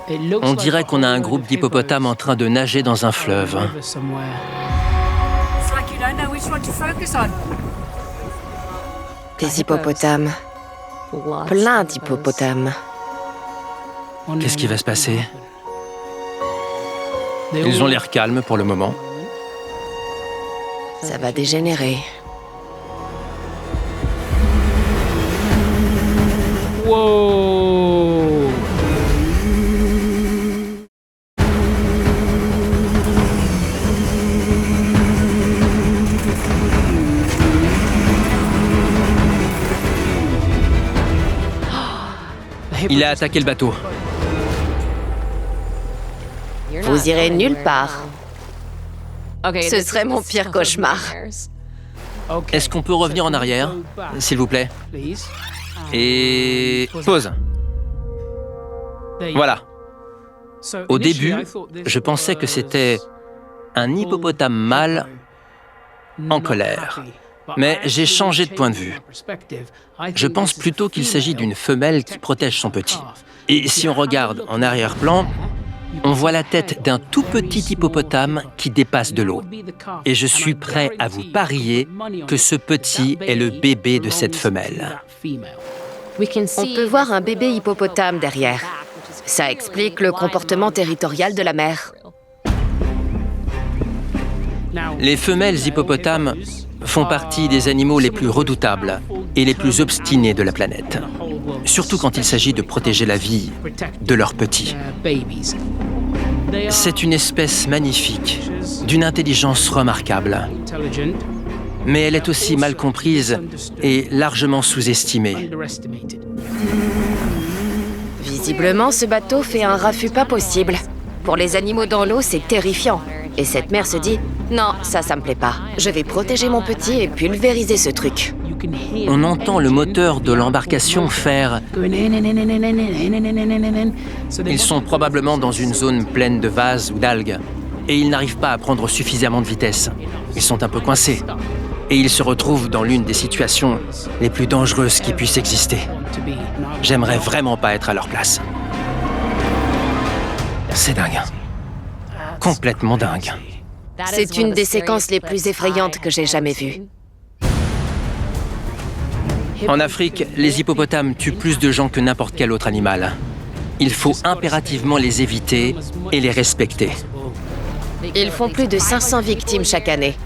On dirait qu'on a un groupe d'hippopotames en train de nager dans un fleuve. Des hippopotames. Plein d'hippopotames. Qu'est-ce qui va se passer? Ils ont l'air calmes pour le moment. Ça va dégénérer. Wow! Il a attaqué le bateau. Vous irez nulle part. Ce serait mon pire cauchemar. Est-ce qu'on peut revenir en arrière, s'il vous plaît? Et... pause. Voilà. Au début, je pensais que c'était un hippopotame mâle en colère. Mais j'ai changé de point de vue. Je pense plutôt qu'il s'agit d'une femelle qui protège son petit. Et si on regarde en arrière-plan, on voit la tête d'un tout petit hippopotame qui dépasse de l'eau. Et je suis prêt à vous parier que ce petit est le bébé de cette femelle. On peut voir un bébé hippopotame derrière. Ça explique le comportement territorial de la mer. Les femelles hippopotames font partie des animaux les plus redoutables et les plus obstinés de la planète, surtout quand il s'agit de protéger la vie de leurs petits. C'est une espèce magnifique, d'une intelligence remarquable, mais elle est aussi mal comprise et largement sous-estimée. Visiblement, ce bateau fait un raffut pas possible. Pour les animaux dans l'eau, c'est terrifiant. Et cette mère se dit, non, ça me plaît pas. Je vais protéger mon petit et pulvériser ce truc. On entend le moteur de l'embarcation faire... Ils sont probablement dans une zone pleine de vases ou d'algues. Et ils n'arrivent pas à prendre suffisamment de vitesse. Ils sont un peu coincés. Et ils se retrouvent dans l'une des situations les plus dangereuses qui puissent exister. J'aimerais vraiment pas être à leur place. C'est dingue. Complètement dingue. C'est une des séquences les plus effrayantes que j'ai jamais vues. En Afrique, les hippopotames tuent plus de gens que n'importe quel autre animal. Il faut impérativement les éviter et les respecter. Ils font plus de 500 victimes chaque année.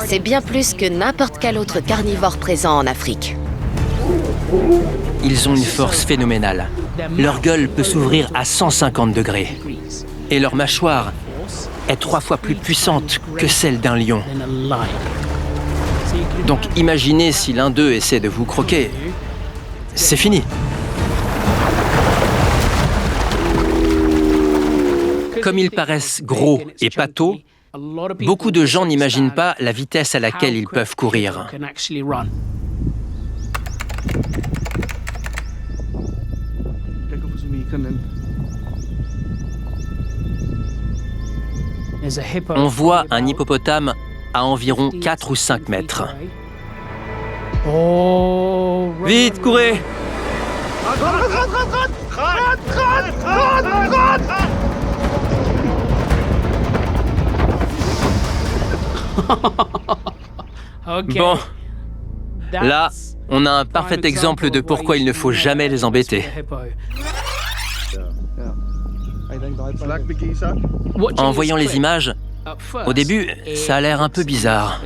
C'est bien plus que n'importe quel autre carnivore présent en Afrique. Ils ont une force phénoménale. Leur gueule peut s'ouvrir à 150 degrés. Et leur mâchoire est 3 fois plus puissante que celle d'un lion. Donc imaginez si l'un d'eux essaie de vous croquer. C'est fini. Comme ils paraissent gros et pâteaux, beaucoup de gens n'imaginent pas la vitesse à laquelle ils peuvent courir. On voit un hippopotame à environ 4 ou 5 mètres. Vite, courez! Bon, là, on a un parfait exemple de pourquoi il ne faut jamais les embêter. En voyant les images, au début, ça a l'air un peu bizarre.